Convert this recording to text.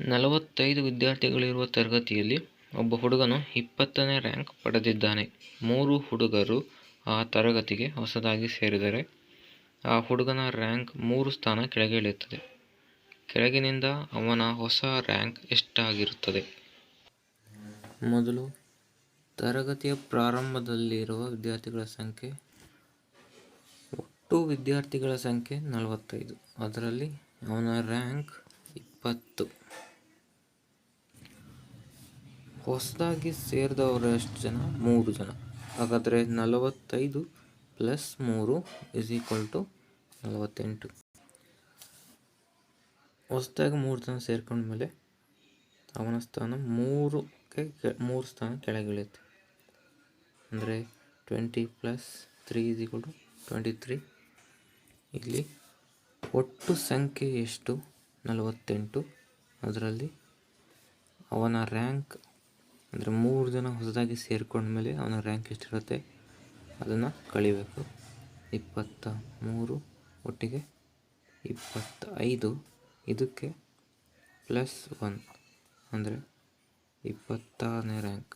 45 ವಿದ್ಯಾರ್ಥಿಗಳಿರುವ ತರಗತಿಯಲ್ಲಿ ಒಬ್ಬ ಹುಡುಗನು 20ನೇ ರ್ಯಾಂಕ್ ಪಡೆದಿದ್ದಾನೆ. 3 ಹುಡುಗರು ಆ ತರಗತಿಗೆ ಹೊಸದಾಗಿ ಸೇರಿದರೆ ಆ ಹುಡುಗನ ರ್ಯಾಂಕ್ 3 ಸ್ಥಾನ ಕೆಳಗೆ ಇಳಿಯುತ್ತದೆ. ಕೆಳಗಿನಿಂದ ಅವನ ಹೊಸ ರ್ಯಾಂಕ್ ಎಷ್ಟಾಗಿರುತ್ತದೆ? ಮೊದಲು, ತರಗತಿಯ ಪ್ರಾರಂಭದಲ್ಲಿರುವ ವಿದ್ಯಾರ್ಥಿಗಳ ಸಂಖ್ಯೆ. ಒಟ್ಟು ವಿದ್ಯಾರ್ಥಿಗಳ ಸಂಖ್ಯೆ 45. ಅದರಲ್ಲಿ ಅವನ ರ್ಯಾಂಕ್ 20. ಹೊಸದಾಗಿ ಸೇರಿದವರು ಎಷ್ಟು ಜನ? 3 ಜನ. ಹಾಗಾದರೆ 45 + 3 = 48. ಹೊಸದಾಗಿ 3 ಜನ ಸೇರ್ಕೊಂಡ ಮೇಲೆ ಅವನ ಸ್ಥಾನ 3 ಸ್ಥಾನ ಕೆಳಗಿಳಿಯುತ್ತೆ. ಅಂದರೆ 20 + 3 = 23. ಇಲ್ಲಿ ಒಟ್ಟು ಸಂಖ್ಯೆ ಎಷ್ಟು? 48. ಅದರಲ್ಲಿ ಅವನ ರ್ಯಾಂಕ್ ಅಂದರೆ 3 ಜನ ಹೊಸದಾಗಿ ಸೇರ್ಕೊಂಡ ಮೇಲೆ ಅವನ ರ್ಯಾಂಕ್ ಎಷ್ಟಿರುತ್ತೆ ಅದನ್ನು ಕಳಿಬೇಕು. 23 ಒಟ್ಟಿಗೆ 25, ಇದಕ್ಕೆ +1 ಅಂದರೆ 26ನೇ ರ್ಯಾಂಕ್.